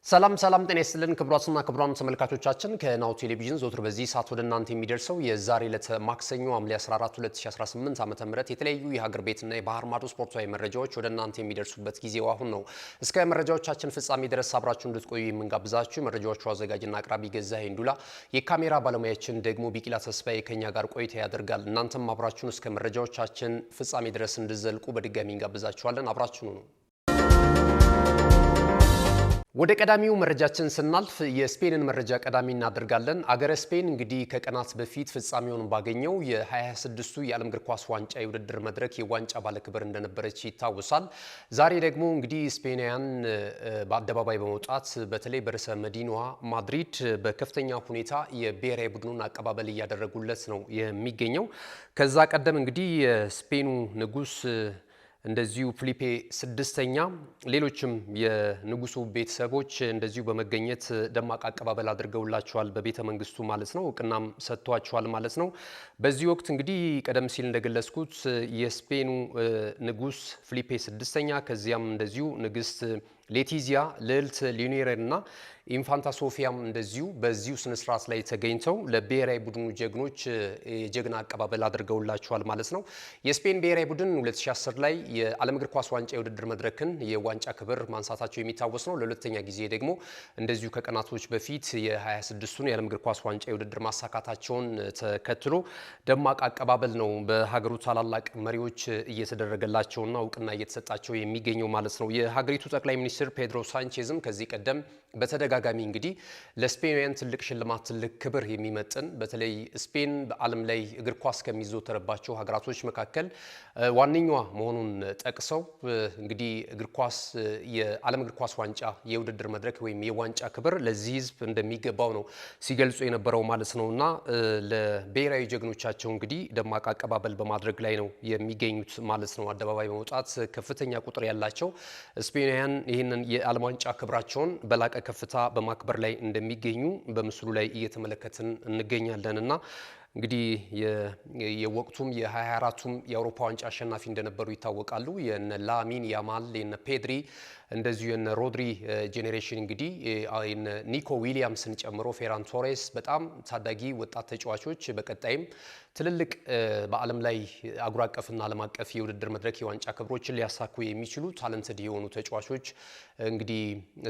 ሰላም ጤና ይስጥልን ክቡራትና ክቡራን ተመልካቾቻችን ከናሁ ቴሌቪዥን ዘወትር በዚህ ሰዓት ወደ እናንተ የሚደርሰው የዛሬ ዕለት ማክሰኞ ሐምሌ 14 2018 ዓ.ም የተለያዩ የሀገር ቤትና የባህር ማዶ ስፖርታዊ መረጃዎች ወደ እናንተ የሚደርሱበት ጊዜው አሁን ነው። እስከ መረጃዎቻችን ፍጻሜ ድረስ አብራችሁ እንድትቆዩ የምንጋብዛችሁ መረጃዎቹ አዘጋጅና አቅራቢ ገዛኸኝ ዱላ፣ የካሜራ ባለሙያችን ደግሞ ቢቂላ ተስፋዬ ከኛ ጋር ቆይታ ያደርጋል። እናንተም አብራችሁን እስከ መረጃዎቻችን ፍጻሜ ድረስ እንድትዘልቁ በድጋሚ እንጋብዛችኋለን። አብራችሁኑ ነው። ወደ ቀዳሚው መረጃችን ስናልፍ የስፔንን መረጃ ቀዳሚ እናደርጋለን። አገረ ስፔን እንግዲህ ከቀናት በፊት ፍጻሜውን ባገኘው የ26ቱ የዓለም እግር ኳስ ዋንጫ የውድድር መድረክ የዋንጫ ባለክብር እንደነበረች ይታወሳል። ዛሬ ደግሞ እንግዲህ ስፔናውያን በአደባባይ በመውጣት በተለይ በርዕሰ መዲናዋ ማድሪድ በከፍተኛ ሁኔታ የብሔራዊ ቡድኑን አቀባበል እያደረጉለት ነው የሚገኘው። ከዛ ቀደም እንግዲህ የስፔኑ ንጉስ እንደዚሁ ፊሊፔ ስድስተኛ ሌሎችም የንጉሱ ቤተሰቦች እንደዚሁ በመገኘት ደማቅ አቀባበል አድርገውላቸዋል በቤተ መንግስቱ ማለት ነው። እውቅናም ሰጥቷቸዋል ማለት ነው። በዚህ ወቅት እንግዲህ ቀደም ሲል እንደገለጽኩት የስፔኑ ንጉስ ፊሊፔ ስድስተኛ ከዚያም እንደዚሁ ንግስት ሌቲዚያ ልዕልት ሊዮኔር እና ኢንፋንታ ሶፊያም እንደዚሁ በዚሁ ስነ ስርዓት ላይ ተገኝተው ለብሔራዊ ቡድኑ ጀግኖች የጀግና አቀባበል አድርገውላቸዋል ማለት ነው። የስፔን ብሔራዊ ቡድን 2010 ላይ የዓለም እግር ኳስ ዋንጫ የውድድር መድረክን የዋንጫ ክብር ማንሳታቸው የሚታወስ ነው። ለሁለተኛ ጊዜ ደግሞ እንደዚሁ ከቀናቶች በፊት የ26ቱን የዓለም እግር ኳስ ዋንጫ የውድድር ማሳካታቸውን ተከትሎ ደማቅ አቀባበል ነው በሀገሩ ታላላቅ መሪዎች እየተደረገላቸውና እውቅና እየተሰጣቸው የሚገኘው ማለት ነው። የሀገሪቱ ጠቅላይ ሚኒስትር ፔድሮ ሳንቼዝም ከዚህ ቀደም በተደጋጋሚ እንግዲህ ለስፔናውያን ትልቅ ሽልማት ትልቅ ክብር የሚመጥን በተለይ ስፔን በዓለም ላይ እግር ኳስ ከሚዘወተርባቸው ሀገራቶች መካከል ዋነኛዋ መሆኑን ጠቅሰው እንግዲህ እግር ኳስ የዓለም እግር ኳስ ዋንጫ የውድድር መድረክ ወይም የዋንጫ ክብር ለዚህ ሕዝብ እንደሚገባው ነው ሲገልጹ የነበረው ማለት ነውና ለብሔራዊ ጀግኖቻቸው እንግዲህ ደማቅ አቀባበል በማድረግ ላይ ነው የሚገኙት ማለት ነው። አደባባይ በመውጣት ከፍተኛ ቁጥር ያላቸው ስፔናውያን ይህንን የዓለም ዋንጫ ክብራቸውን በላቀ ከፍታ በማክበር ላይ እንደሚገኙ በምስሉ ላይ እየተመለከትን እንገኛለንና እንግዲህ የወቅቱም የ24ቱም የአውሮፓ ዋንጫ አሸናፊ እንደነበሩ ይታወቃሉ። የነ ላሚን ያማል የነ ፔድሪ እንደዚሁ የነ ሮድሪ ጄኔሬሽን እንግዲህ የነ ኒኮ ዊሊያምስን ጨምሮ ፌራን ቶሬስ በጣም ታዳጊ ወጣት ተጫዋቾች በቀጣይም ትልልቅ በዓለም ላይ አህጉር አቀፍና ዓለም አቀፍ የውድድር መድረክ የዋንጫ ክብሮችን ሊያሳኩ የሚችሉ ታለንትድ የሆኑ ተጫዋቾች እንግዲህ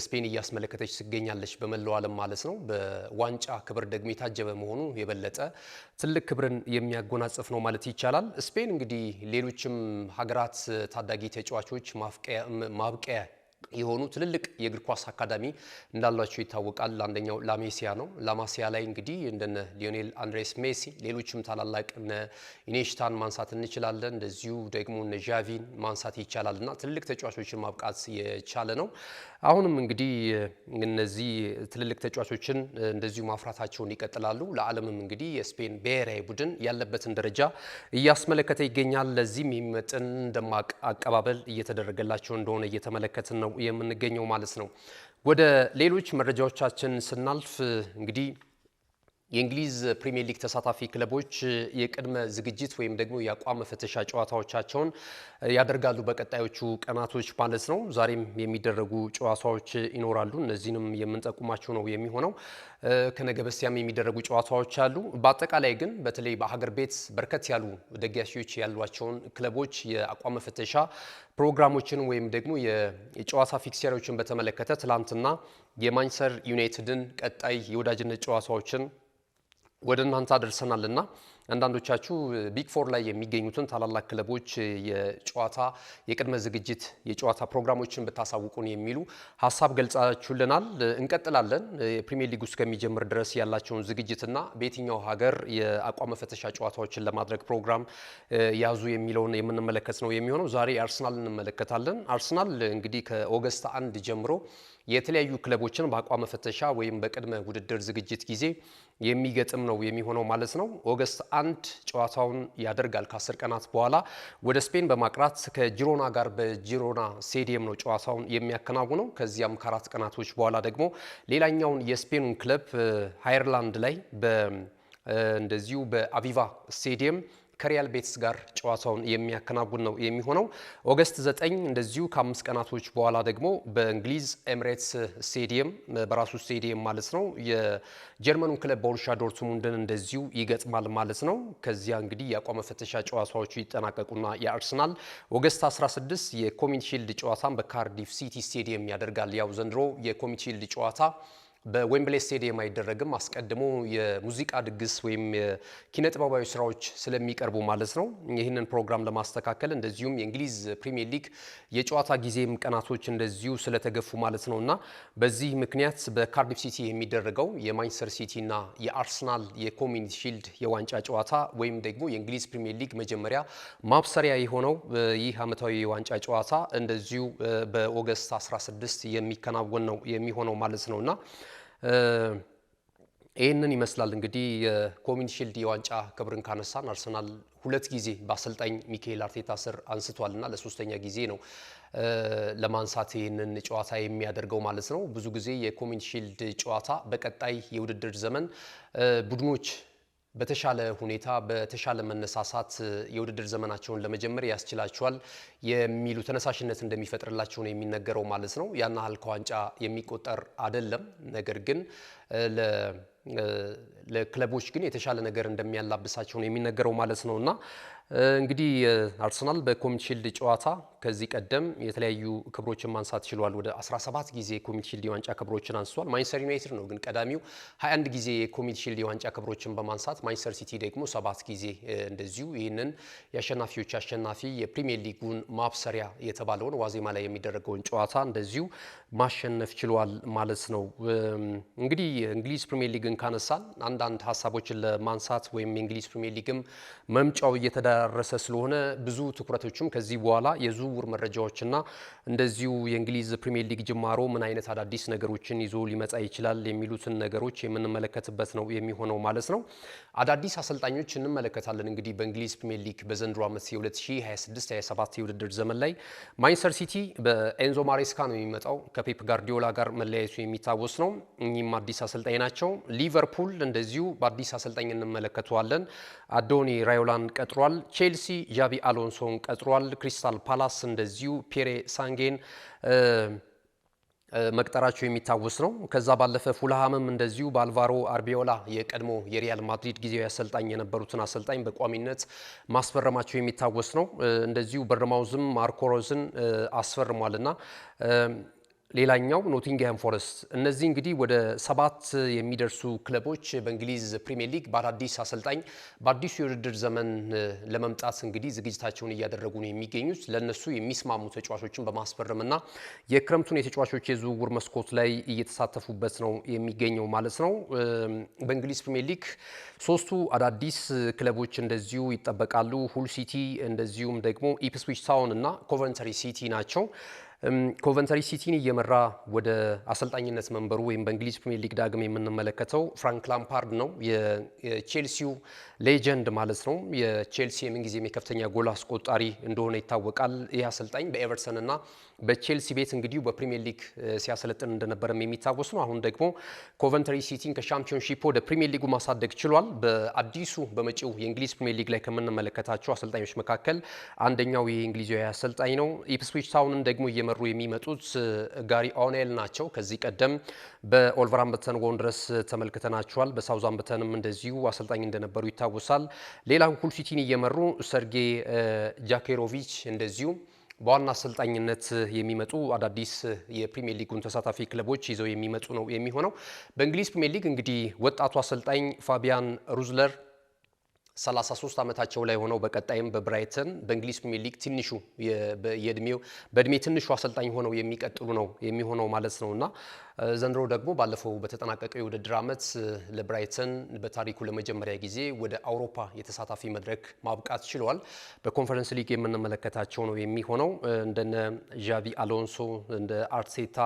ስፔን እያስመለከተች ትገኛለች በመላው ዓለም ማለት ነው። በዋንጫ ክብር ደግሞ የታጀበ መሆኑ የበለጠ ትልቅ ክብርን የሚያጎናጽፍ ነው ማለት ይቻላል። ስፔን እንግዲህ ሌሎችም ሀገራት ታዳጊ ተጫዋቾች ማብቂያ የሆኑ ትልልቅ የእግር ኳስ አካዳሚ እንዳላቸው ይታወቃል። አንደኛው ላሜሲያ ነው። ላማሲያ ላይ እንግዲህ እንደነ ሊዮኔል አንድሬስ ሜሲ ሌሎችም ታላላቅ እነ ኢኔሽታን ማንሳት እንችላለን። እንደዚሁ ደግሞ እነ ዣቪን ማንሳት ይቻላልና ትልልቅ ተጫዋቾችን ማብቃት የቻለ ነው። አሁንም እንግዲህ እነዚህ ትልልቅ ተጫዋቾችን እንደዚሁ ማፍራታቸውን ይቀጥላሉ። ለዓለምም እንግዲህ የስፔን ብሔራዊ ቡድን ያለበትን ደረጃ እያስመለከተ ይገኛል። ለዚህም የሚመጥን ደማቅ አቀባበል እየተደረገላቸው እንደሆነ እየተመለከትን ነው የምንገኘው ማለት ነው። ወደ ሌሎች መረጃዎቻችን ስናልፍ እንግዲህ የእንግሊዝ ፕሪሚየር ሊግ ተሳታፊ ክለቦች የቅድመ ዝግጅት ወይም ደግሞ የአቋም መፈተሻ ጨዋታዎቻቸውን ያደርጋሉ በቀጣዮቹ ቀናቶች ማለት ነው። ዛሬም የሚደረጉ ጨዋታዎች ይኖራሉ። እነዚህንም የምንጠቁማቸው ነው የሚሆነው። ከነገ በስቲያም የሚደረጉ ጨዋታዎች አሉ። በአጠቃላይ ግን በተለይ በሀገር ቤት በርከት ያሉ ደጋፊዎች ያሏቸውን ክለቦች የአቋም መፈተሻ ፕሮግራሞችን ወይም ደግሞ የጨዋታ ፊክስቸሮችን በተመለከተ ትላንትና የማንቸስተር ዩናይትድን ቀጣይ የወዳጅነት ጨዋታዎችን ወደ እናንተ አደርሰናልና አንዳንዶቻችሁ ቢግ ፎር ላይ የሚገኙትን ታላላቅ ክለቦች የጨዋታ የቅድመ ዝግጅት የጨዋታ ፕሮግራሞችን ብታሳውቁን የሚሉ ሀሳብ ገልጻችሁልናል። እንቀጥላለን። የፕሪሚየር ሊግ ውስጥ ከሚጀምር ድረስ ያላቸውን ዝግጅትና በየትኛው ሀገር የአቋም መፈተሻ ጨዋታዎችን ለማድረግ ፕሮግራም ያዙ የሚለውን የምንመለከት ነው የሚሆነው። ዛሬ አርሰናል እንመለከታለን። አርሰናል እንግዲህ ከኦገስት 1 ጀምሮ የተለያዩ ክለቦችን በአቋም መፈተሻ ወይም በቅድመ ውድድር ዝግጅት ጊዜ የሚገጥም ነው የሚሆነው ማለት ነው። ኦገስት 1 ጨዋታውን ያደርጋል። ከ10 ቀናት በኋላ ወደ ስፔን በማቅራት ከጂሮና ጋር በጂሮና ስቴዲየም ነው ጨዋታውን የሚያከናውነው። ከዚያም ከ4 ቀናቶች በኋላ ደግሞ ሌላኛውን የስፔኑን ክለብ ሃየርላንድ ላይ እንደዚሁ በአቪቫ ስቴዲየም ከሪያል ቤትስ ጋር ጨዋታውን የሚያከናውን ነው የሚሆነው። ኦገስት 9 እንደዚሁ ከ5 ቀናቶች በኋላ ደግሞ በእንግሊዝ ኤሚሬትስ ስቴዲየም በራሱ ስቴዲየም ማለት ነው የጀርመኑን ክለብ ቦሩሲያ ዶርትሙንድን እንደዚሁ ይገጥማል ማለት ነው። ከዚያ እንግዲህ የአቋም መፈተሻ ጨዋታዎቹ ይጠናቀቁና የአርሰናል ኦገስት 16 የኮሚኒቲ ሺልድ ጨዋታን በካርዲፍ ሲቲ ስቴዲየም ያደርጋል። ያው ዘንድሮ የኮሚኒቲ ሺልድ ጨዋታ በዌምብሌይ ስቴዲየም አይደረግም። አስቀድሞ የሙዚቃ ድግስ ወይም የኪነ ጥበባዊ ስራዎች ስለሚቀርቡ ማለት ነው። ይህንን ፕሮግራም ለማስተካከል እንደዚሁም የእንግሊዝ ፕሪሚየር ሊግ የጨዋታ ጊዜም ቀናቶች እንደዚሁ ስለተገፉ ማለት ነውና በዚህ ምክንያት በካርዲፍ ሲቲ የሚደረገው የማንቸስተር ሲቲና የአርሰናል የኮሚኒቲ ሺልድ የዋንጫ ጨዋታ ወይም ደግሞ የእንግሊዝ ፕሪሚየር ሊግ መጀመሪያ ማብሰሪያ የሆነው ይህ ዓመታዊ የዋንጫ ጨዋታ እንደዚሁ በኦገስት 16 የሚከናወን ነው የሚሆነው ማለት ነውና ይህንን ይመስላል እንግዲህ የኮሚኒቲ ሺልድ የዋንጫ ክብርን ካነሳን አርሰናል 2 ጊዜ በአሰልጣኝ ሚካኤል አርቴታ ስር አንስቷልና ለሶስተኛ ጊዜ ነው ለማንሳት ይህንን ጨዋታ የሚያደርገው ማለት ነው። ብዙ ጊዜ የኮሚኒቲ ሺልድ ጨዋታ በቀጣይ የውድድር ዘመን ቡድኖች በተሻለ ሁኔታ በተሻለ መነሳሳት የውድድር ዘመናቸውን ለመጀመር ያስችላቸዋል የሚሉ ተነሳሽነት እንደሚፈጥርላቸው ነው የሚነገረው ማለት ነው። ያን ያህል ከዋንጫ የሚቆጠር አይደለም። ነገር ግን ለክለቦች ግን የተሻለ ነገር እንደሚያላብሳቸው ነው የሚነገረው ማለት ነውና እንግዲህ አርሰናል በኮሚኒቲ ሺልድ ጨዋታ ከዚህ ቀደም የተለያዩ ክብሮችን ማንሳት ችሏል። ወደ 17 ጊዜ የኮሚኒቲ ሺልድ የዋንጫ ክብሮችን አንስቷል። ማንቸስተር ዩናይትድ ነው ግን ቀዳሚው 21 ጊዜ የኮሚኒቲ ሺልድ የዋንጫ ክብሮችን በማንሳት ማንቸስተር ሲቲ ደግሞ 7 ጊዜ እንደዚሁ ይህንን የአሸናፊዎች አሸናፊ የፕሪሚየር ሊጉን ማብሰሪያ የተባለውን ዋዜማ ላይ የሚደረገውን ጨዋታ እንደዚሁ ማሸነፍ ችሏል ማለት ነው። እንግዲህ እንግሊዝ ፕሪሚየር ሊግን ካነሳን አንዳንድ ሀሳቦችን ለማንሳት ወይም የእንግሊዝ ፕሪሚየር ሊግም መምጫው እየተዳረሰ ስለሆነ ብዙ ትኩረቶችም ከዚህ በኋላ የዝውውር መረጃዎችና እንደዚሁ የእንግሊዝ ፕሪሚየር ሊግ ጅማሮ ምን አይነት አዳዲስ ነገሮችን ይዞ ሊመጣ ይችላል የሚሉትን ነገሮች የምንመለከትበት ነው የሚሆነው ማለት ነው። አዳዲስ አሰልጣኞች እንመለከታለን። እንግዲህ በእንግሊዝ ፕሪሚየር ሊግ በዘንድሮ ዓመት የ2026/27 የውድድር ዘመን ላይ ማንቸስተር ሲቲ በኤንዞ ማሬስካ ነው የሚመጣው። ከፔፕ ጋርዲዮላ ጋር መለያየቱ የሚታወስ ነው። እኚህም አዲስ አሰልጣኝ ናቸው። ሊቨርፑል እንደዚሁ በአዲስ አሰልጣኝ እንመለከተዋለን። አዶኒ ራዮላን ቀጥሯል። ቼልሲ ዣቢ አሎንሶን ቀጥሯል። ክሪስታል ፓላስ እንደዚሁ ፔሬ ሳንጌን መቅጠራቸው የሚታወስ ነው። ከዛ ባለፈ ፉልሃምም እንደዚሁ በአልቫሮ አርቢዮላ የቀድሞ የሪያል ማድሪድ ጊዜያዊ አሰልጣኝ የነበሩትን አሰልጣኝ በቋሚነት ማስፈረማቸው የሚታወስ ነው። እንደዚሁ በርማውዝም ማርኮ ሮዝን አስፈርሟልና ሌላኛው ኖቲንግሃም ፎረስት። እነዚህ እንግዲህ ወደ 7 የሚደርሱ ክለቦች በእንግሊዝ ፕሪሚየር ሊግ በአዳዲስ አሰልጣኝ በአዲሱ የውድድር ዘመን ለመምጣት እንግዲህ ዝግጅታቸውን እያደረጉ ነው የሚገኙት። ለነሱ የሚስማሙ ተጫዋቾችን በማስፈረምና የክረምቱን የተጫዋቾች የዝውውር መስኮት ላይ እየተሳተፉበት ነው የሚገኘው ማለት ነው። በእንግሊዝ ፕሪሚየር ሊግ 3ቱ አዳዲስ ክለቦች እንደዚሁ ይጠበቃሉ። ሁል ሲቲ እንደዚሁም ደግሞ ኢፕስዊች ታውን እና ኮቨንተሪ ሲቲ ናቸው። ኮቨንተሪ ሲቲን እየመራ ወደ አሰልጣኝነት መንበሩ ወይም በእንግሊዝ ፕሪሚየር ሊግ ዳግም የምንመለከተው ፍራንክ ላምፓርድ ነው። የቼልሲው ሌጀንድ ማለት ነው። የቼልሲ የምንጊዜም የከፍተኛ ጎል አስቆጣሪ እንደሆነ ይታወቃል። ይህ አሰልጣኝ በኤቨርተን እና በቼልሲ ቤት እንግዲህ በፕሪሚየር ሊግ ሲያሰለጥን እንደነበረም የሚታወስ ነው። አሁን ደግሞ ኮቨንተሪ ሲቲን ከሻምፒዮንሺፕ ወደ ፕሪሚየር ሊጉ ማሳደግ ችሏል። በአዲሱ በመጪው የእንግሊዝ ፕሪሚየር ሊግ ላይ ከምንመለከታቸው አሰልጣኞች መካከል አንደኛው የእንግሊዛዊ አሰልጣኝ ነው። ኢፕስዊች ታውንን ደግሞ እየመሩ የሚመጡት ጋሪ ኦኔል ናቸው። ከዚህ ቀደም በኦልቨርሃምፕተን ወንደረርስ ተመልክተናቸዋል። በሳውዛምፕተንም እንደዚሁ አሰልጣኝ እንደነበሩ ይታወሳል። ሌላው ሁል ሲቲን እየመሩ ሰርጌ ጃኬሮቪች እንደዚሁ በዋና አሰልጣኝነት የሚመጡ አዳዲስ የፕሪሚየር ሊጉን ተሳታፊ ክለቦች ይዘው የሚመጡ ነው የሚሆነው። በእንግሊዝ ፕሪሚየር ሊግ እንግዲህ ወጣቱ አሰልጣኝ ፋቢያን ሩዝለር 33 ዓመታቸው ላይ ሆነው በቀጣይም በብራይተን በእንግሊዝ ፕሪሚየር ሊግ ትንሹ በእድሜ ትንሹ አሰልጣኝ ሆነው የሚቀጥሉ ነው የሚሆነው ማለት ነውና ዘንድሮ ደግሞ ባለፈው በተጠናቀቀው የውድድር ዓመት ለብራይተን በታሪኩ ለመጀመሪያ ጊዜ ወደ አውሮፓ የተሳታፊ መድረክ ማብቃት ችሏል። በኮንፈረንስ ሊግ የምንመለከታቸው ነው የሚሆነው። እንደነ ዣቪ አሎንሶ እንደ አርቴታ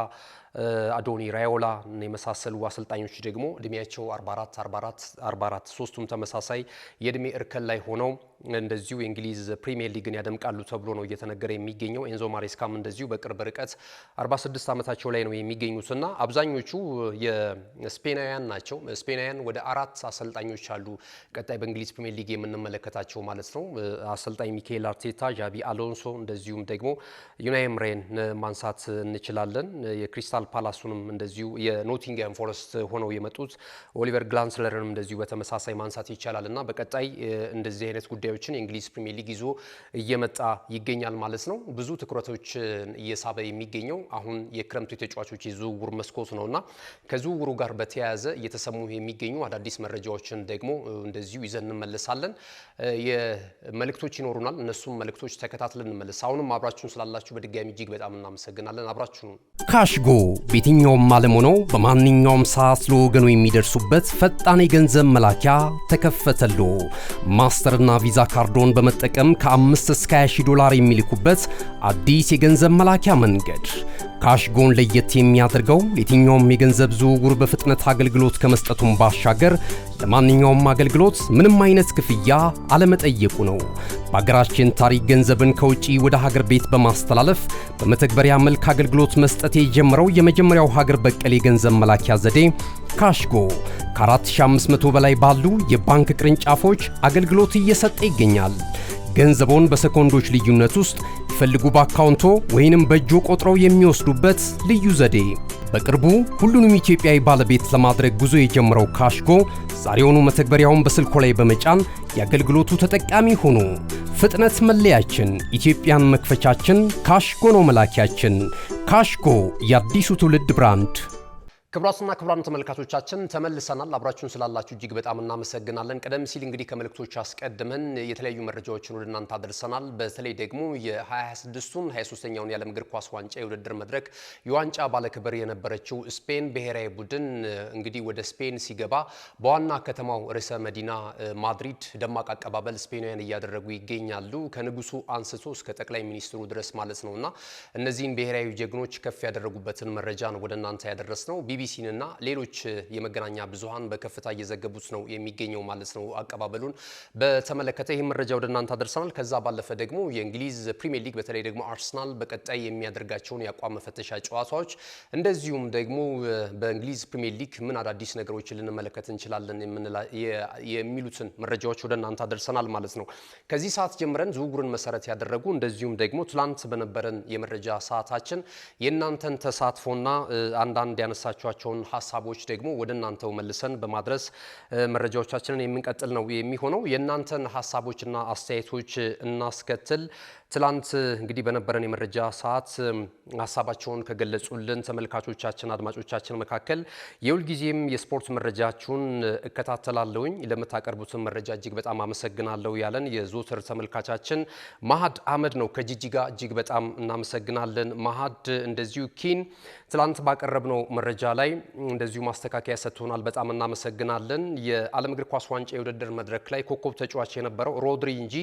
አዶኒ ራዮላ የመሳሰሉ አሰልጣኞች ደግሞ እድሜያቸው 44 ሶስቱም ተመሳሳይ የእድሜ እርከን ላይ ሆነው እንደዚሁ የእንግሊዝ ፕሪሚየር ሊግን ያደምቃሉ ተብሎ ነው እየተነገረ የሚገኘው። ኤንዞ ማሬስካም እንደዚሁ በቅርብ ርቀት 46 ዓመታቸው ላይ ነው የሚገኙትና አብዛኞቹ የስፔናውያን ናቸው። ስፔናውያን ወደ 4 አሰልጣኞች አሉ ቀጣይ በእንግሊዝ ፕሪሚየር ሊግ የምንመለከታቸው ማለት ነው። አሰልጣኝ ሚካኤል አርቴታ፣ ጃቢ አሎንሶ እንደዚሁም ደግሞ ዩናይ ኤምሬን ማንሳት እንችላለን። የክሪስታል ፓላሱንም እንደዚሁ የኖቲንግሃም ፎረስት ሆነው የመጡት ኦሊቨር ግላንስለርንም እንደዚሁ በተመሳሳይ ማንሳት ይቻላልና በቀጣይ እንደዚህ አይነት ጉዳዮችን የእንግሊዝ ፕሪሚየር ሊግ ይዞ እየመጣ ይገኛል ማለት ነው። ብዙ ትኩረቶችን እየሳበ የሚገኘው አሁን የክረምቱ የተጫዋቾች የዝውውር መስኮት ነውና ከዝውውሩ ጋር በተያያዘ እየተሰሙ የሚገኙ አዳዲስ መረጃዎችን ደግሞ እንደዚሁ ይዘን እንመለሳለን። የመልእክቶች ይኖሩናል። እነሱም መልእክቶች ተከታትለን እንመለስ። አሁንም አብራችሁን ስላላችሁ በድጋሚ እጅግ በጣም እናመሰግናለን። አብራችሁን ካሽጎ በየትኛውም ዓለም ሆነው በማንኛውም ሰዓት ለወገኑ የሚደርሱበት ፈጣን የገንዘብ መላኪያ ተከፈተሎ። ማስተርና ቪዛ ካርዶን በመጠቀም ከ5 እስከ 20 ዶላር የሚልኩበት አዲስ የገንዘብ መላኪያ መንገድ። ካሽጎን ለየት የሚያደርገው የትኛውም የገንዘብ ዝውውር በፍጥነት አገልግሎት ከመስጠቱም ባሻገር ለማንኛውም አገልግሎት ምንም አይነት ክፍያ አለመጠየቁ ነው። በሀገራችን ታሪክ ገንዘብን ከውጪ ወደ ሀገር ቤት በማስተላለፍ በመተግበሪያ መልክ አገልግሎት መስጠት የጀመረው የመጀመሪያው ሀገር በቀል የገንዘብ መላኪያ ዘዴ ካሽጎ ከ4500 በላይ ባሉ የባንክ ቅርንጫፎች አገልግሎት እየሰጠ ይገኛል። ገንዘቦን በሰኮንዶች ልዩነት ውስጥ ይፈልጉ በአካውንቶ ወይንም በእጆ ቆጥረው የሚወስዱበት ልዩ ዘዴ። በቅርቡ ሁሉንም ኢትዮጵያዊ ባለቤት ለማድረግ ጉዞ የጀመረው ካሽጎ ዛሬውኑ መተግበሪያውን በስልኮ ላይ በመጫን የአገልግሎቱ ተጠቃሚ ሆኑ። ፍጥነት መለያችን፣ ኢትዮጵያን መክፈቻችን፣ ካሽጎ ነው መላኪያችን። ካሽጎ የአዲሱ ትውልድ ብራንድ። ክቡራትና ክቡራን ተመልካቾቻችን ተመልሰናል። አብራችሁን ስላላችሁ እጅግ በጣም እናመሰግናለን። ቀደም ሲል እንግዲህ ከመልእክቶች አስቀድመን የተለያዩ መረጃዎችን ወደ እናንተ አድርሰናል። በተለይ ደግሞ የ2026ቱን 23ኛውን የዓለም እግር ኳስ ዋንጫ የውድድር መድረክ የዋንጫ ባለክብር የነበረችው ስፔን ብሔራዊ ቡድን እንግዲህ ወደ ስፔን ሲገባ በዋና ከተማው ርዕሰ መዲና ማድሪድ ደማቅ አቀባበል ስፔናውያን እያደረጉ ይገኛሉ። ከንጉሱ አንስቶ እስከ ጠቅላይ ሚኒስትሩ ድረስ ማለት ነውና እነዚህን ብሔራዊ ጀግኖች ከፍ ያደረጉበትን መረጃ ነው ወደ እናንተ ያደረስነው። ቢቢሲንና ሌሎች የመገናኛ ብዙሃን በከፍታ እየዘገቡት ነው የሚገኘው ማለት ነው። አቀባበሉን በተመለከተ ይህ መረጃ ወደ እናንተ አደርሰናል። ከዛ ባለፈ ደግሞ የእንግሊዝ ፕሪሚየር ሊግ በተለይ ደግሞ አርሰናል በቀጣይ የሚያደርጋቸውን የአቋም መፈተሻ ጨዋታዎች እንደዚሁም ደግሞ በእንግሊዝ ፕሪሚየር ሊግ ምን አዳዲስ ነገሮችን ልንመለከት እንችላለን የሚሉትን መረጃዎች ወደ እናንተ አደርሰናል ማለት ነው። ከዚህ ሰዓት ጀምረን ዝውውርን መሰረት ያደረጉ እንደዚሁም ደግሞ ትላንት በነበረን የመረጃ ሰዓታችን የእናንተን ተሳትፎና አንዳንድ ያነሳቸው ሀሳቦች ደግሞ ወደ እናንተው መልሰን በማድረስ መረጃዎቻችንን የምንቀጥል ነው የሚሆነው። የእናንተን ሀሳቦችና አስተያየቶች እናስከትል። ትላንት እንግዲህ በነበረን የመረጃ ሰዓት ሀሳባቸውን ከገለጹልን ተመልካቾቻችን አድማጮቻችን መካከል የሁልጊዜም የስፖርት መረጃችሁን እከታተላለሁኝ ለምታቀርቡትን መረጃ እጅግ በጣም አመሰግናለሁ ያለን የዞተር ተመልካቻችን ማሃድ አህመድ ነው ከጂጂጋ እጅግ በጣም እናመሰግናለን ማሃድ። እንደዚሁ ኪን ትላንት ባቀረብነው መረጃ ላይ እንደዚሁ ማስተካከያ ሰጥቶናል፣ በጣም እናመሰግናለን። የዓለም እግር ኳስ ዋንጫ የውድድር መድረክ ላይ ኮከብ ተጫዋች የነበረው ሮድሪ እንጂ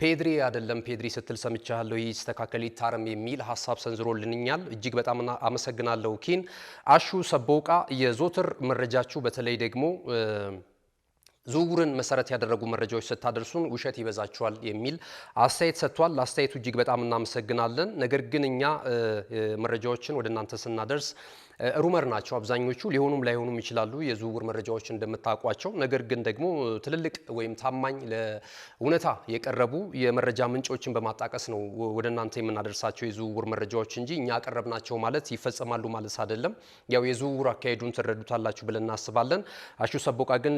ፔድሪ አይደለም ፔድሪ ስትል ሰምቻለሁ፣ ይስተካከል ይታረም የሚል ሀሳብ ሰንዝሮልኛል። እጅግ በጣም አመሰግናለሁ ኪን። አሹ ሰቦቃ የዞትር መረጃችሁ በተለይ ደግሞ ዝውውርን መሰረት ያደረጉ መረጃዎች ስታደርሱን ውሸት ይበዛቸዋል የሚል አስተያየት ሰጥቷል። አስተያየቱ እጅግ በጣም እናመሰግናለን። ነገር ግን እኛ መረጃዎችን ወደ እናንተ ስናደርስ ሩመር ናቸው አብዛኞቹ፣ ሊሆኑም ላይሆኑም ይችላሉ የዝውውር መረጃዎች እንደምታውቋቸው። ነገር ግን ደግሞ ትልልቅ ወይም ታማኝ ለእውነታ የቀረቡ የመረጃ ምንጮችን በማጣቀስ ነው ወደ እናንተ የምናደርሳቸው የዝውውር መረጃዎች እንጂ እኛ አቀረብናቸው ማለት ይፈጸማሉ ማለት አይደለም። ያው የዝውውር አካሄዱን ትረዱታላችሁ ብለን እናስባለን። አሹ ሰቦቃ ግን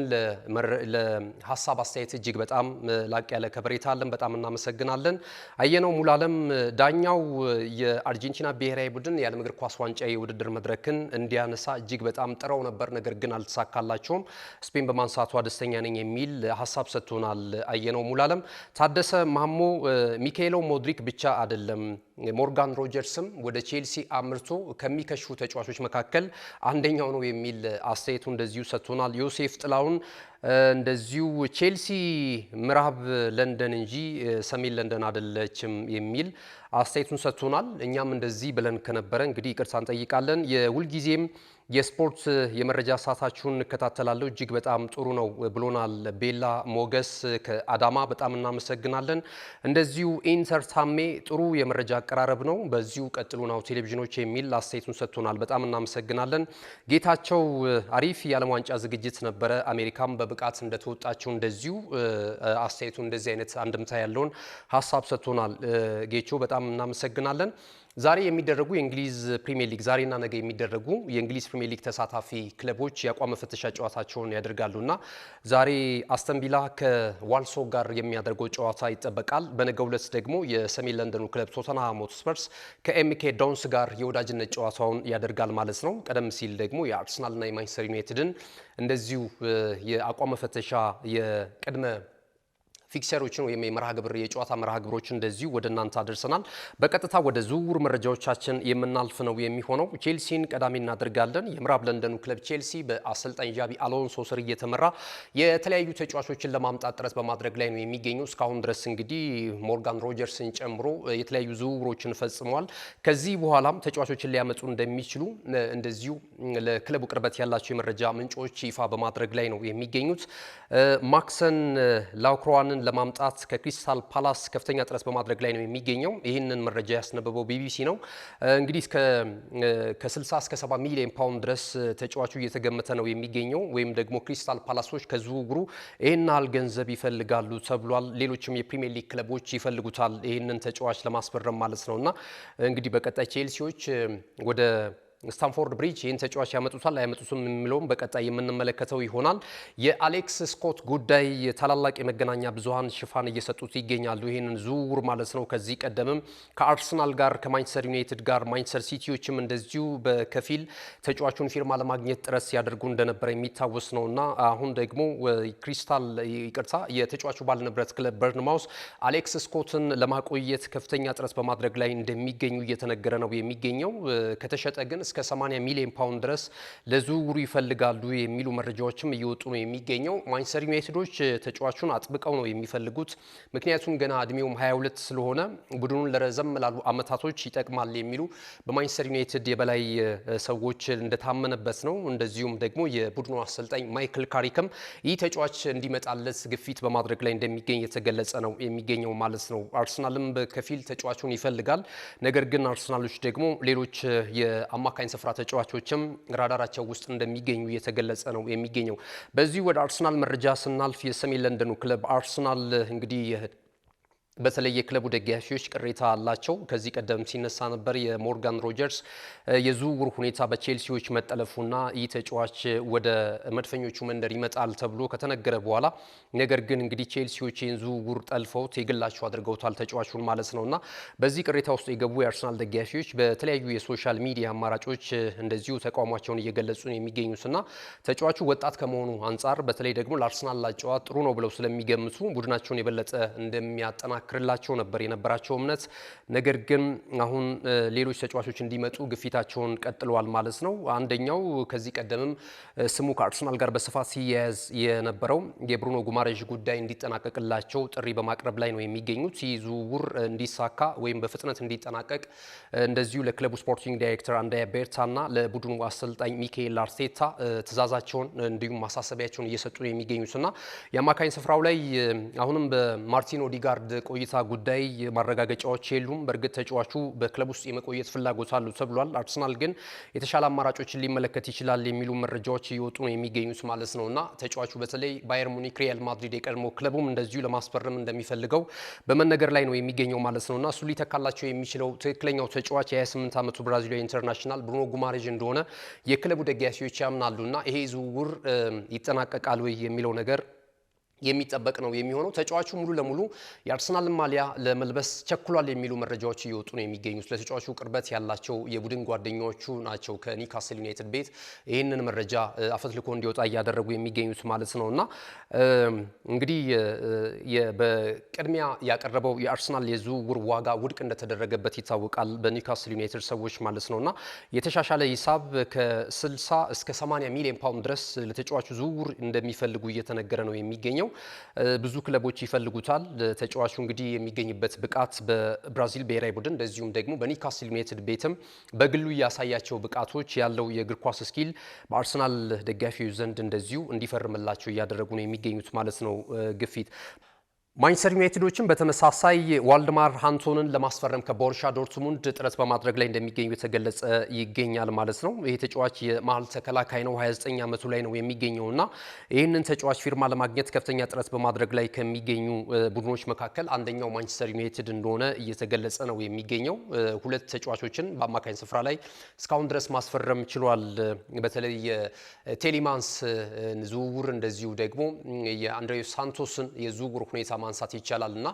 ለሀሳብ አስተያየት እጅግ በጣም ላቅ ያለ ከበሬታ አለን፣ በጣም እናመሰግናለን። አየነው ሙሉዓለም ዳኛው የአርጀንቲና ብሔራዊ ቡድን የዓለም እግር ኳስ ዋንጫ የውድድር መድረክ እንዲያነሳ እጅግ በጣም ጥረው ነበር፣ ነገር ግን አልተሳካላቸውም። ስፔን በማንሳቷ ደስተኛ ነኝ የሚል ሀሳብ ሰጥቶናል። አየነው ሙሉዓለም። ታደሰ ማሞ ሚካኤሎ ሞድሪክ ብቻ አይደለም ሞርጋን ሮጀርስም ወደ ቼልሲ አምርቶ ከሚከሽፉ ተጫዋቾች መካከል አንደኛው ነው የሚል አስተያየቱ እንደዚሁ ሰጥቶናል። ዮሴፍ ጥላውን እንደዚሁ ቼልሲ ምዕራብ ለንደን እንጂ ሰሜን ለንደን አይደለችም የሚል አስተያየቱን ሰጥቶናል። እኛም እንደዚህ ብለን ከነበረ እንግዲህ ይቅርታ እንጠይቃለን። የሁልጊዜም የስፖርት የመረጃ ሰዓታችሁን እንከታተላለሁ እጅግ በጣም ጥሩ ነው ብሎናል ቤላ ሞገስ ከአዳማ በጣም እናመሰግናለን። እንደዚሁ ኢንተርታሜ ጥሩ የመረጃ አቀራረብ ነው በዚሁ ቀጥሉ ነው ቴሌቪዥኖች የሚል አስተያየቱን ሰጥቶናል። በጣም እናመሰግናለን። ጌታቸው አሪፍ የዓለም ዋንጫ ዝግጅት ነበረ፣ አሜሪካም በብቃት እንደተወጣቸው እንደዚሁ አስተያየቱ እንደዚህ አይነት አንድምታ ያለውን ሀሳብ ሰጥቶናል። ጌቾ በጣም እናመሰግናለን። ዛሬ የሚደረጉ የእንግሊዝ ፕሪሚየር ሊግ ዛሬና ነገ የሚደረጉ የእንግሊዝ ፕሪሚየር ሊግ ተሳታፊ ክለቦች የአቋም መፈተሻ ጨዋታቸውን ያደርጋሉና ዛሬ አስተን ቪላ ከዋልሶ ጋር የሚያደርገው ጨዋታ ይጠበቃል። በነገው ዕለት ደግሞ የሰሜን ለንደኑ ክለብ ቶተንሃም ሆትስፐርስ ከኤምኬ ዶንስ ጋር የወዳጅነት ጨዋታውን ያደርጋል ማለት ነው። ቀደም ሲል ደግሞ የአርሰናልና የማንቸስተር ዩናይትድን እንደዚሁ የአቋም መፈተሻ የቅድመ ፊክሰሮችን ወይም የመርሃ ግብር የጨዋታ መርሃ ግብሮችን እንደዚሁ ወደ እናንተ አድርሰናል። በቀጥታ ወደ ዝውውር መረጃዎቻችን የምናልፍ ነው የሚሆነው። ቼልሲን ቀዳሚ እናደርጋለን። የምዕራብ ለንደኑ ክለብ ቼልሲ በአሰልጣኝ ጃቢ አሎንሶ ስር እየተመራ የተለያዩ ተጫዋቾችን ለማምጣት ጥረት በማድረግ ላይ ነው የሚገኘው። እስካሁን ድረስ እንግዲህ ሞርጋን ሮጀርስን ጨምሮ የተለያዩ ዝውውሮችን ፈጽመዋል። ከዚህ በኋላም ተጫዋቾችን ሊያመጡ እንደሚችሉ እንደዚሁ ለክለቡ ቅርበት ያላቸው የመረጃ ምንጮች ይፋ በማድረግ ላይ ነው የሚገኙት። ማክሰን ላውክሮዋን ለማምጣት ከክሪስታል ፓላስ ከፍተኛ ጥረት በማድረግ ላይ ነው የሚገኘው። ይህንን መረጃ ያስነበበው ቢቢሲ ነው። እንግዲህ ከ60 እስከ 70 ሚሊዮን ፓውንድ ድረስ ተጫዋቹ እየተገመተ ነው የሚገኘው። ወይም ደግሞ ክሪስታል ፓላሶች ከዝውውሩ ይህን ያህል ገንዘብ ይፈልጋሉ ተብሏል። ሌሎችም የፕሪሚየር ሊግ ክለቦች ይፈልጉታል ይህንን ተጫዋች ለማስፈረም ማለት ነውና እንግዲህ በቀጣይ ቼልሲዎች ወደ ስታንፎርድ ብሪጅ ይህን ተጫዋች ያመጡታል አያመጡትም የሚለውም በቀጣይ የምንመለከተው ይሆናል። የአሌክስ ስኮት ጉዳይ ታላላቅ የመገናኛ ብዙሃን ሽፋን እየሰጡት ይገኛሉ። ይህንን ዝውውር ማለት ነው። ከዚህ ቀደምም ከአርሰናል ጋር ከማንቸስተር ዩናይትድ ጋር ማንቸስተር ሲቲዎችም እንደዚሁ በከፊል ተጫዋቹን ፊርማ ለማግኘት ጥረት ሲያደርጉ እንደነበረ የሚታወስ ነውና አሁን ደግሞ የተጫዋቹ ባለንብረት ክለብ በርንማውስ አሌክስ ስኮትን ለማቆየት ከፍተኛ ጥረት በማድረግ ላይ እንደሚገኙ እየተነገረ ነው የሚገኘው። ከተሸጠ ግን እስከ 80 ሚሊዮን ፓውንድ ድረስ ለዝውውሩ ይፈልጋሉ የሚሉ መረጃዎችም እየወጡ ነው የሚገኘው። ማንቸስተር ዩናይትዶች ተጫዋቹን አጥብቀው ነው የሚፈልጉት። ምክንያቱም ገና እድሜውም 22 ስለሆነ ቡድኑን ለረዘም ላሉ አመታቶች ይጠቅማል የሚሉ በማንቸስተር ዩናይትድ የበላይ ሰዎች እንደታመነበት ነው። እንደዚሁም ደግሞ የቡድኑ አሰልጣኝ ማይክል ካሪክም ይህ ተጫዋች እንዲመጣለት ግፊት በማድረግ ላይ እንደሚገኝ የተገለጸ ነው የሚገኘው ማለት ነው። አርሰናልም በከፊል ተጫዋቹን ይፈልጋል። ነገር ግን አርሰናሎች ደግሞ ሌሎች የአማካኝ ስፍራ ተጫዋቾችም ራዳራቸው ውስጥ እንደሚገኙ እየተገለጸ ነው የሚገኘው። በዚህ ወደ አርሰናል መረጃ ስናልፍ የሰሜን ለንደኑ ክለብ አርሰናል እንግዲህ በተለይ የክለቡ ደጋፊዎች ቅሬታ አላቸው። ከዚህ ቀደም ሲነሳ ነበር የሞርጋን ሮጀርስ የዝውውር ሁኔታ በቼልሲዎች መጠለፉና ይህ ተጫዋች ወደ መድፈኞቹ መንደር ይመጣል ተብሎ ከተነገረ በኋላ ነገር ግን እንግዲህ ቼልሲዎች ይህን ዝውውር ጠልፈውት የግላቸው አድርገውታል ተጫዋቹን ማለት ነውና በዚህ ቅሬታ ውስጥ የገቡ የአርሰናል ደጋፊዎች በተለያዩ የሶሻል ሚዲያ አማራጮች እንደዚሁ ተቃውሟቸውን እየገለጹ ነው የሚገኙትና ተጫዋቹ ወጣት ከመሆኑ አንጻር በተለይ ደግሞ ለአርሰናል ላጨዋት ጥሩ ነው ብለው ስለሚገምቱ ቡድናቸውን የበለጠ እንደሚያጠናክርላቸው ነበር የነበራቸው እምነት። ነገር ግን አሁን ሌሎች ተጫዋቾች እንዲመጡ ግፊታቸውን ቀጥለዋል ማለት ነው። አንደኛው ከዚህ ቀደምም ስሙ ከአርሰናል ጋር በስፋት ሲያያዝ የነበረው የብሩኖ ጉማሬዥ ጉዳይ እንዲጠናቀቅላቸው ጥሪ በማቅረብ ላይ ነው የሚገኙት። ይህ ዝውውር እንዲሳካ ወይም በፍጥነት እንዲጠናቀቅ እንደዚሁ ለክለቡ ስፖርቲንግ ዳይሬክተር አንድሪያ ቤርታና ለቡድኑ አሰልጣኝ ሚካኤል አርቴታ ትዕዛዛቸውን እንዲሁም ማሳሰቢያቸውን እየሰጡ ነው የሚገኙትና የአማካኝ ስፍራው ላይ አሁንም በማርቲን ኦዲጋርድ ቆይታ ጉዳይ ማረጋገጫዎች የሉም። በእርግጥ ተጫዋቹ በክለብ ውስጥ የመቆየት ፍላጎት አለው ተብሏል። አርሰናል ግን የተሻለ አማራጮችን ሊመለከት ይችላል የሚሉ መረጃዎች እየወጡ ነው የሚገኙት ማለት ነውና ተጫዋቹ በተለይ ባየር ሙኒክ፣ ሪያል ማድሪድ የቀድሞ ክለቡም እንደዚሁ ለማስፈረም እንደሚፈልገው በመነገር ላይ ነው የሚገኘው ማለት ነውና እሱ ሊተካላቸው የሚችለው ትክክለኛው ተጫዋች የ28 ዓመቱ ብራዚላዊ ኢንተርናሽናል ብሩኖ ጉማሬዥ እንደሆነ የክለቡ ደጋፊዎች ያምናሉና ይሄ ዝውውር ይጠናቀቃል ወይ የሚለው ነገር የሚጠበቅ ነው የሚሆነው። ተጫዋቹ ሙሉ ለሙሉ የአርሰናል ማሊያ ለመልበስ ቸኩሏል የሚሉ መረጃዎች እየወጡ ነው የሚገኙት። ለተጫዋቹ ቅርበት ያላቸው የቡድን ጓደኞቹ ናቸው ከኒውካስል ዩናይትድ ቤት ይህንን መረጃ አፈትልኮ እንዲወጣ እያደረጉ የሚገኙት ማለት ነውና እንግዲህ በቅድሚያ ያቀረበው የአርሰናል የዝውውር ዋጋ ውድቅ እንደተደረገበት ይታወቃል በኒውካስል ዩናይትድ ሰዎች ማለት ነውና የተሻሻለ ሂሳብ ከ60 እስከ 80 ሚሊዮን ፓውንድ ድረስ ለተጫዋቹ ዝውውር እንደሚፈልጉ እየተነገረ ነው የሚገኘው። የሚገኘው። ብዙ ክለቦች ይፈልጉታል። ተጫዋቹ እንግዲህ የሚገኝበት ብቃት በብራዚል ብሔራዊ ቡድን እንደዚሁም ደግሞ በኒውካስል ዩናይትድ ቤትም በግሉ ያሳያቸው ብቃቶች ያለው የእግር ኳስ ስኪል በአርሰናል ደጋፊዎች ዘንድ እንደዚሁ እንዲፈርምላቸው እያደረጉ ነው የሚገኙት ማለት ነው ግፊት። ማንቸስተር ዩናይትዶችን በተመሳሳይ ዋልድማር ሃንቶንን ለማስፈረም ከቦሩሲያ ዶርትሙንድ ጥረት በማድረግ ላይ እንደሚገኙ የተገለጸ ይገኛል ማለት ነው። ይሄ ተጫዋች የመሃል ተከላካይ ነው፣ 29 ዓመቱ ላይ ነው የሚገኘውና ይህንን ተጫዋች ፊርማ ለማግኘት ከፍተኛ ጥረት በማድረግ ላይ ከሚገኙ ቡድኖች መካከል አንደኛው ማንቸስተር ዩናይትድ እንደሆነ እየተገለጸ ነው የሚገኘው። ሁለት ተጫዋቾችን በአማካኝ ስፍራ ላይ እስካሁን ድረስ ማስፈረም ችሏል። በተለይ የቴሌማንስ ዝውውር እንደዚሁ ደግሞ የአንድሬ ሳንቶስን የዝውውር ሁኔታ ማንሳት ይቻላልና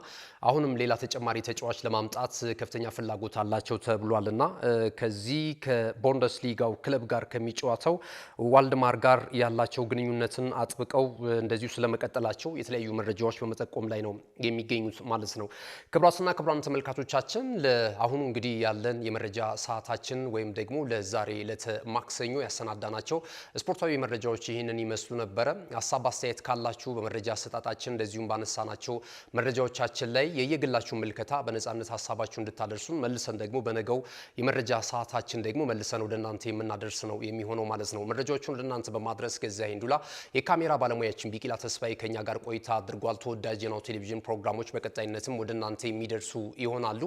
አሁንም ሌላ ተጨማሪ ተጫዋች ለማምጣት ከፍተኛ ፍላጎት አላቸው ተብሏልና ከዚህ ከቡንደስሊጋው ክለብ ጋር ከሚጫወተው ዋልድማር ጋር ያላቸው ግንኙነትን አጥብቀው እንደዚሁ ስለመቀጠላቸው የተለያዩ መረጃዎች በመጠቆም ላይ ነው የሚገኙት ማለት ነው። ክቡራትና ክቡራን ተመልካቾቻችን ለአሁኑ እንግዲህ ያለን የመረጃ ሰዓታችን ወይም ደግሞ ለዛሬ ለማክሰኞ ያሰናዳናቸው ስፖርታዊ መረጃዎች ይህንን ይመስሉ ነበረ። ሀሳብ አስተያየት ካላችሁ በመረጃ አሰጣጣችን እንደዚሁም ባነሳናቸው መረጃዎቻችን ላይ የየግላችሁ ምልከታ በነጻነት ሀሳባችሁ እንድታደርሱን መልሰን ደግሞ በነገው የመረጃ ሰዓታችን ደግሞ መልሰን ወደ እናንተ የምናደርስ ነው የሚሆነው ማለት ነው። መረጃዎቹን ወደ እናንተ በማድረስ ገዛኸኝ ሂንዱላ፣ የካሜራ ባለሙያችን ቢቂላ ተስፋዬ ከኛ ጋር ቆይታ አድርጓል። ተወዳጅ የናሁ ቴሌቪዥን ፕሮግራሞች በቀጣይነትም ወደ እናንተ የሚደርሱ ይሆናሉ።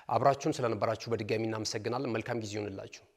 አብራችሁን ስለነበራችሁ በድጋሚ እናመሰግናለን። መልካም ጊዜ ይሁንላችሁ።